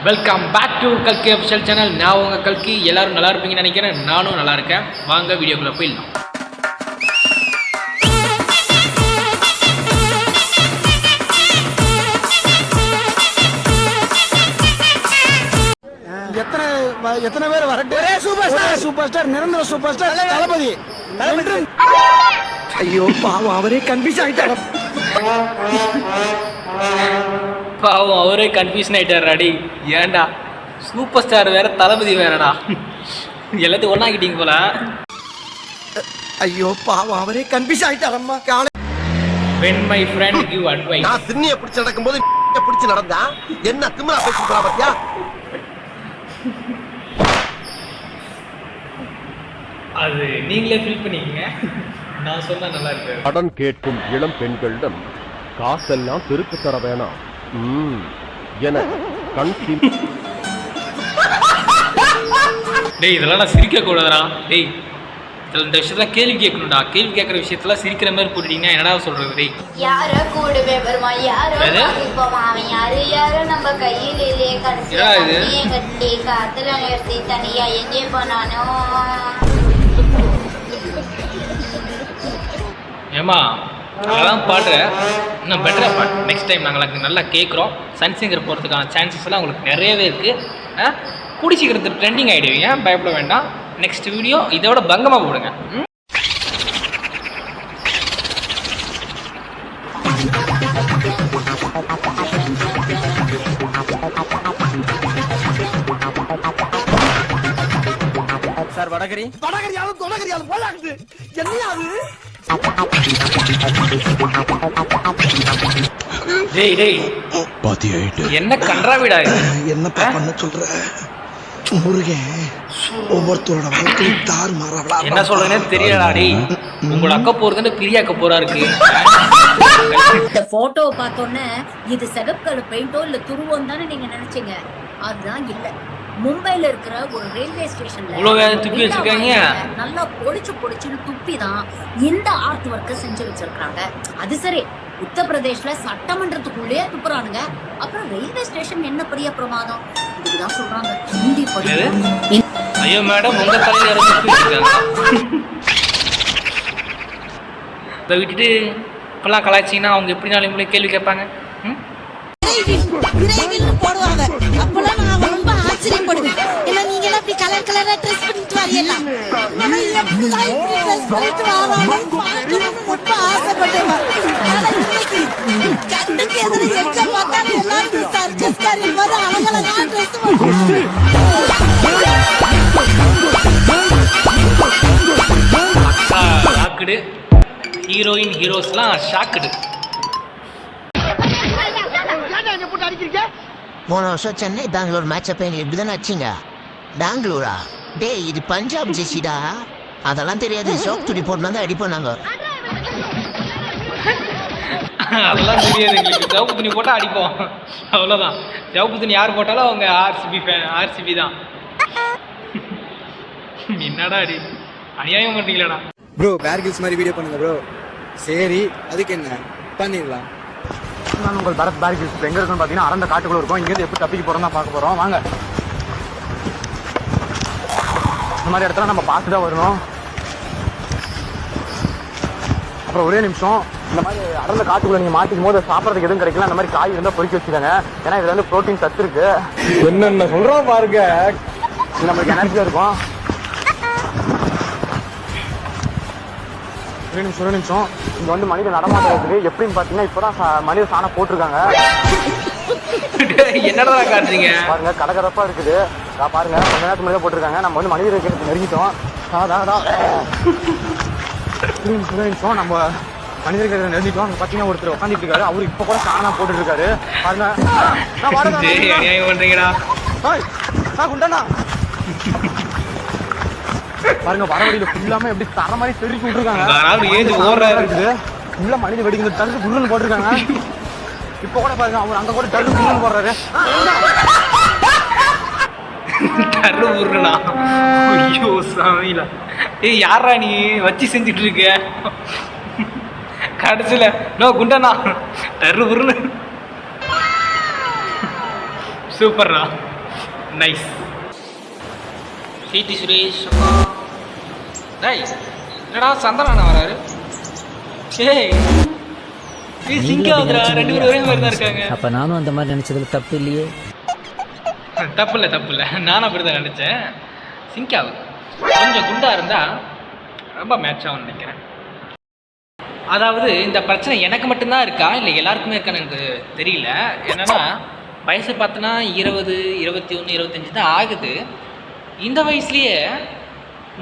Welcome back to கல்கி official channel. நான் உங்கள் கல்கி. எல்லோரும் நல்லா இருப்பீங்கன்னு நினைக்கிறேன். நானும் நல்லா இருக்கேன். வாங்க வீடியோக்குள்ளே போயிடலாம். எத்தனை பேர் வரட்டும். சூப்பர் ஸ்டார் நிரந்தர சூப்பர் ஸ்டார் தளபதி. ஐயோ பாவம், அவரே கன்ஃபியூஸ் ஆயிட்டாரு. பாவம், அவரே கன்ஃபியூஷன் ஆகிட்டார். அடி ஏன்டா, சூப்பர் ஸ்டார் வேற தளபதி வேறடா, எல்லாத்தையும் ஒன்றாக்கிட்டீங்க போல. ஐயோ பாவம், அவரே confuse ஆயிட்டாரம்மா. when my friend give advice. நான் திண்ணிய பிடிச்சு நடக்கும்போது பிடிச்சு நடந்தா என்ன திமிரா பேசிட்டு பாத்தியா? அது நீங்களே ஃபீல் பண்ணிக்கங்க, நான் சொன்னா நல்லா இருக்கு. கடன் கேட்கும் இளம் பெண்களிடம் காசெல்லாம் திருப்பி தர வேணாம் என கண் டேய், இதெல்லாம் நான் சிரிக்க கூடாதுடா. டேய், இந்த விஷயத்துல கேள்வி கேட்கணும்டா. கேள்வி கேட்கற விஷயத்துல சிரிக்கிற மாதிரி போட்டுட்டீங்கன்னா என்னடா சொல்றது? டேய், யாரோ கூடவே வருமா, யாரோ பாதிப்போமா, அவன் யாரோ நம்ம கையில் இல்லையே, கடைசி கட்டி காத்துல நிறுத்தி தனியா எங்கே போனானோ. ஏமா அதெல்லாம் பாடுற, இன்னும் பெட்டராக பாடு. நெக்ஸ்ட் டைம் நாங்கள் நல்லா கேட்குறோம். சன்சிங்கர் போகிறதுக்கான சான்சஸ்லாம் உங்களுக்கு நிறையவே இருக்குது. கூடி சீக்கிரத்துக்கு ட்ரெண்டிங் ஆகிடுவீங்க, பயப்பட வேண்டாம். நெக்ஸ்ட் வீடியோ இதோட பங்கமாக போடுங்க. சார் வடகரியாலும் தொடகரியாலும் போலாக்குது. என்னையாது டேய் டேய், என்ன கன்றாவிடா இது? என்னப்பா பண்ண சொல்ற முருகன்? ஒவ்வொருத்தரோட வாழ்க்கையும் தார் மாறவளா. என்ன சொல்றேன்னு தெரியலடா. டேய், உங்களோட அக்கா போறதுன்னு பெரிய அக்கா போறா இருக்கு. இந்த போட்டோவை பார்த்தோன்னே இது சிகப்பு கலர் பெயிண்டோ இல்ல துருவோம் தானே நீங்க நினைச்சீங்க. அதுதான் இல்ல. மும்பைல இருக்கிற ஒரு ரயில்வே ஸ்டேஷன்ல துப்பி வச்சிருக்காங்க. நல்லா பொடிச்சுன்னு துப்பி தான் இந்த ஆர்ட் ஒர்க்கை செஞ்சு வச்சிருக்காங்க. அது சரி, உத்தரப்பிரதேஷ்ல சட்டமன்றத்துக்குள்ளே துப்புறானுங்க. அப்புறம் ரயில்வே ஸ்டேஷன் என்ன பெரிய பிரமாதம்? இதுதான் சொல்றாங்க. ஹிந்தி படி. ஐயோ மேடம், உங்க தலையில யாரும் துப்பி வச்சிருக்காங்க. இதை விட்டுட்டு இப்பெல்லாம் கலாய்ச்சிங்கன்னா அவங்க எப்படினாலும் கேள்வி கேட்பாங்க. போடுவாங்க. அப்பெல்லாம் நான் ரொம்ப ஆச்சரியப்படுவேன். ஏன்னா நீங்க எல்லாம் இப்படி கலர் கலரா ட்ரெஸ் பண்ணிட்டு வரீங்கலாம். நான் எப்படி ட்ரெஸ் பண்ணிட்டு வராங்கன்னு ரொம்ப ஆசைப்பட்டேன். ஆனா இன்னைக்கு கண்ணுக்கு எதிர எங்க பார்த்தாலும் எல்லாரும் சர்க்கஸ்காரி மாதிரி அழகழகா ட்ரெஸ் போட்டு ஷாக்குடு. Heroine ஹீரோஸ்லாம் shocked. போன வருஷம் சென்னை பெங்களூர் மேட்ச் அப்ப இப்படிதானே வச்சிங்க? பெங்களூரா? டே, இது பஞ்சாப் ஜெர்சிடா. அதெல்லாம் தெரியாது. சோப் துணி போட்டு வந்து அடிப்போம் நாங்க. அதெல்லாம் தெரியாது எங்களுக்கு. சிவப்பு துணி போட்டால் அடிப்போம், அவ்வளோதான். சிவப்பு துணி யார் போட்டாலும் அவங்க ஆர்சிபி தான். என்னடா அடி, அநியாயம் பண்ணுறீங்களாடா ப்ரோ. பேர்கில்ஸ் மாதிரி வீடியோ பண்ணுங்க ப்ரோ. சரி, அதுக்கு என்ன பண்ணிடலாம். நான் உங்கள் பரத் பேர்கில்ஸ் எங்கே இருக்குன்னு பார்த்தீங்கன்னா அறந்த காட்டுக்குள்ள இருக்கும். இங்கேருந்து எப்படி தப்பிக்க போகிறோம் தான் பார்க்க போகிறோம். வாங்க. இந்த மாதிரி இடத்துல நம்ம பார்த்து தான் வரணும். அப்புறம் ஒரே நிமிஷம், இந்த மாதிரி அடர்ந்த காட்டுக்குள்ள நீங்கள் மாட்டிக்கும் போது சாப்பிட்றதுக்கு எதுவும் கிடைக்கல. அந்த மாதிரி காய் இருந்தால் பொறுக்கி வச்சுக்காங்க. ஏன்னா இதில் வந்து ப்ரோட்டீன் சத்து இருக்கு. என்னென்ன சொல்கிறோம் பாருங்க, நம்மளுக்கு எனர்ஜியாக இருக்கும். ஒரு நிமிஷம் இங்க வந்து மனித நடமாட்டத்துக்கு எப்படின்னு பாத்தீங்கன்னா இப்பதான் மனித சாணம் போட்டிருக்காங்க. என்னடா காட்டுறீங்க பாருங்க, கடகரப்பா இருக்குது. பாருங்க, கொஞ்ச நேரத்துக்கு முன்னாடி போட்டிருக்காங்க. நம்ம வந்து மனித நெருங்கிட்டோம். ஒரு நிமிஷம், நம்ம மனிதர்களை நெருங்கிட்டோம். அங்க பாத்தீங்கன்னா ஒருத்தர் உட்காந்துட்டு இருக்காரு. அவரு இப்ப கூட சாணம் போட்டுட்டு இருக்காரு. பாருங்க, குண்டனா பாருங்க, வரவழியில ஃபுல்லாமே எப்படி தர மாதிரி தெருக்கி விட்டுருக்காங்க. உள்ள மனித வெடிக்கிற தள்ளு குருன்னு போட்டிருக்காங்க. இப்ப கூட பாருங்க, அவர் அங்க கூட தள்ளு குருன்னு போடுறாரு. தள்ளு குருனா? ஐயோ சாமியில. ஏய், யாரா நீ வச்சு செஞ்சுட்டு இருக்க? கடைசியில நோ குண்டனா தரு குருன்னு. சூப்பர்ரா. நைஸ். கீர்த்தி சுரேஷ் டேய் என்னடா சந்திரனா வராரு? சிங்கா வந்துடா, 2 பேரும் ஒரே மாதிரி தான் இருக்காங்க. அப்ப நானும் அந்த மாதிரி நினைச்சதுல தப்பு இல்லையே. தப்பு இல்லை, நானும் அப்படி தான் நினச்சேன். சிங்காவு கொஞ்சம் குண்டா இருந்தால் ரொம்ப மேட்ச் ஆகும்னு நினைக்கிறேன். அதாவது இந்த பிரச்சனை எனக்கு மட்டும்தான் இருக்கா இல்லை எல்லாருக்குமே இருக்கான்னு எனக்கு தெரியல. என்னென்னா வயசு பார்த்தோன்னா 20, 21, 25 தான் ஆகுது. இந்த வயசுலேயே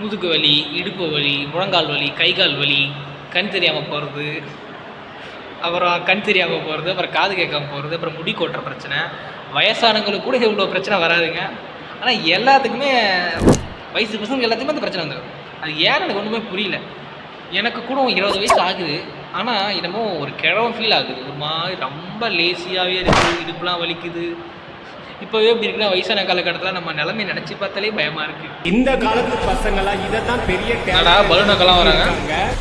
முதுகு வலி, இடுப்பு வலி, முழங்கால் வலி, கை கால் வலி, கண் தெரியாமல் போகிறது, அப்புறம் கண் தெரியாமல் போகிறது, அப்புறம் காது கேட்காம போகிறது, அப்புறம் முடி கொட்டுற பிரச்சனை. வயசானவங்களுக்கு கூட இவ்வளோ பிரச்சனை வராதுங்க. ஆனால் எல்லாத்துக்குமே வயசு பசங்க எல்லாத்துக்குமே அந்த பிரச்சனை வந்துடும். அது ஏன்னு எனக்கு ஒன்றுமே புரியல. எனக்கு கூட 20 வயசு ஆகுது, ஆனால் என்னமோ ஒரு கிழவன் ஃபீல் ஆகுது. ஒரு மாதிரி ரொம்ப லேசியாகவே இருக்குது, இடுப்புலாம் வலிக்குது. இப்போவே இப்படி இருக்குன்னா வயசான காலகட்டத்தில் நம்ம நிலைமை நினச்சி பார்த்தாலே பயமாக இருக்குது. இந்த காலத்து பசங்களாம் இதைத்தான் பெரிய பலூனக்கெல்லாம் வராங்க.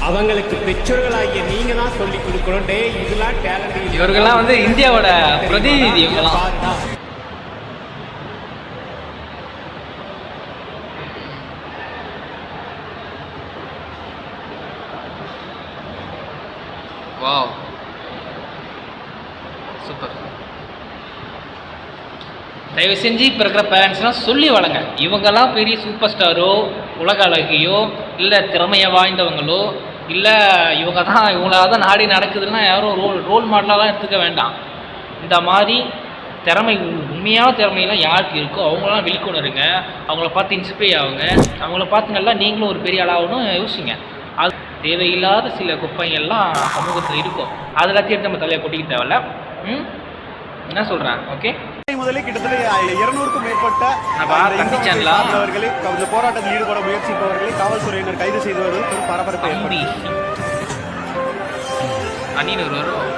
அவங்களுக்கு பெற்றோர்களாகிய நீங்க தான் சொல்லி கொடுக்கணும். டே இதெல்லாம் டேலண்ட். இவர்கள்லாம் வந்து இந்தியாவோட பிரதிநிதி. இவங்கெல்லாம் வாவ் சூப்பர். தயவு செஞ்சு இப்போ இருக்கிற பேரண்ட்ஸ்லாம் சொல்லி வளங்க. இவங்கெல்லாம் பெரிய சூப்பர் ஸ்டாரோ, உலக அழகியோ, இல்லை திறமையை வாய்ந்தவங்களோ, இல்லை இவங்களால தான் நாடி நடக்குதுன்னா யாரும் ரோல் மாடலாலாம் எடுத்துக்க வேண்டாம். இந்த மாதிரி உண்மையான திறமையெல்லாம் யாருக்கு இருக்கோ அவங்களாம் வெளிக்கொணருங்க. அவங்கள பார்த்து இன்ஸ்பைர் ஆகுங்க. அவங்கள பார்த்து நல்லா நீங்களும் ஒரு பெரிய ஆளாகணும் யோசிங்க. அது தேவையில்லாத சில குப்பைகள்லாம் சமூகத்தில் இருக்கும். அது எல்லாத்தையும் எடுத்து நம்ம தலையை கொட்டிக்க தேவையில்ல. என்ன சொல்கிறேன்? ஓகே, முதலே கிட்டத்தட்ட 200க்கும் மேற்பட்ட அவர்களை இந்த போராட்டத்தில் ஈடுபட முயற்சிப்பவர்களை காவல்துறையினர் கைது செய்து வருவது ஒரு பரபரப்பை அணின்னு வரும்.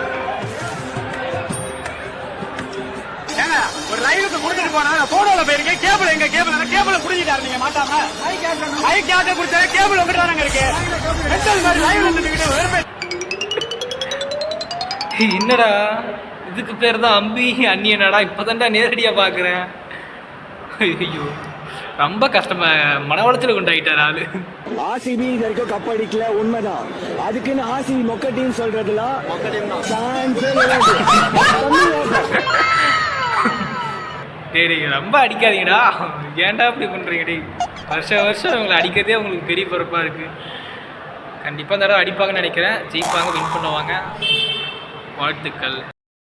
ஒரு லைவுக்கு கொடுத்துட்டு போனா போனோல போயிருக்கேன். கேபிள் எங்க கேபிள் புடிஞ்சிட்டாரு. நீங்க மாட்டாம மைக் கேட்ட குடிச்சாலே கேபிள் வந்துட்டாங்க இருக்கு. மென்டல் மாதிரி லைவ்ல இருந்துட்டு என்னடா இதுக்கு பேர் தான் அம்பி அண்ணியனடா. இப்போதான்டா நேரடியாக பார்க்குறேன். ஐயோ ரொம்ப கஷ்டமா மன உளைச்சல் கொண்டாயிட்டார் ஆளு. ஆர்சிபி இது வரைக்கும் கப் அடிக்கல, உண்மைதான். அதுக்குன்னு ஆர்சிபி மொக்க டீம் சொல்றதுலாம் டேய் ரொம்ப அடிக்காதீங்கடா. ஏன்டா இப்படி பண்ணுறீங்க? டேய் வருஷம் இவங்களை அடிக்கிறதே உங்களுக்கு பெரிய பொறுப்பாக இருக்குது. கண்டிப்பாக இந்த தடவை அடிப்பாங்கன்னு நினைக்கிறேன். ஜெயிப்பாங்க, வின் பண்ணுவாங்க. வாழ்த்துக்கள்.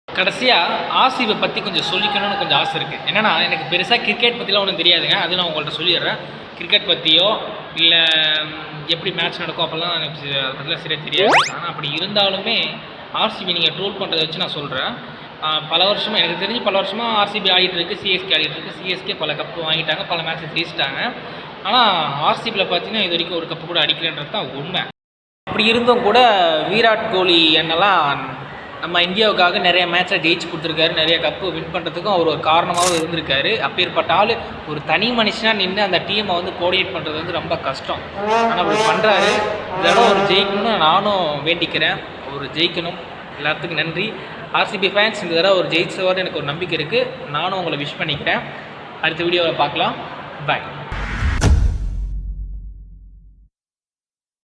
கடைசியாக ஆர்சிபி பற்றி கொஞ்சம் சொல்லிக்கணும்னு கொஞ்சம் ஆசை இருக்குது. என்னென்னா எனக்கு பெருசாக கிரிக்கெட் பற்றிலாம் ஒன்றும் தெரியாதுங்க. அது நான் உங்கள்கிட்ட சொல்லிடுறேன். கிரிக்கெட் பற்றியோ இல்லை எப்படி மேட்ச் நடக்கும் அப்போல்லாம் எனக்கு அதை பற்றிலாம் சரியாக தெரியாது. ஆனால் அப்படி இருந்தாலுமே ஆர்சிபி நீங்கள் ட்ரோல் பண்ணுறதை வச்சு நான் சொல்கிறேன். பல வருஷமாக எனக்கு தெரிஞ்சு பல வருஷமாக ஆர்சிபி ஆடிட்டு இருக்குது, சிஎஸ்கே ஆடிட்டு இருக்குது. சிஎஸ்கே பல கப்பு வாங்கிட்டாங்க, பல மேட்சஸ் ஜெயிச்சிட்டாங்க. ஆனால் ஆர்சிபியில் பார்த்தீங்கன்னா இது வரைக்கும் ஒரு கப்பு கூட அடிக்கலைன்றது தான் உண்மை. அப்படி இருந்தும் கூட விராட் கோலி என்னெல்லாம் நம்ம இந்தியாவுக்காக நிறைய மேட்சை ஜெயிச்சு கொடுத்துருக்காரு. நிறைய கப்பு வின் பண்ணுறதுக்கும் அவர் ஒரு காரணமாகவும் இருந்திருக்காரு. அப்பேற்பட்ட ஆள் ஒரு தனி மனுஷனாக நின்று அந்த டீமை வந்து கோஆர்டினேட் பண்ணுறது வந்து ரொம்ப கஷ்டம். ஆனால் அப்படி பண்ணுறாரு. இதெல்லாம் ஒரு ஜெயிக்கணும்னு நானும் வேண்டிக்கிறேன். ஒரு ஜெயிக்கணும். எல்லாத்துக்கும் நன்றி. ஆர்சிபி ஃபேன்ஸ் இந்த தடவை ஒரு ஜெயிச்சவாறு எனக்கு ஒரு நம்பிக்கை இருக்குது. நானும் உங்களை விஷ் பண்ணிக்கிறேன். அடுத்த வீடியோவில் பார்க்கலாம். பாய்.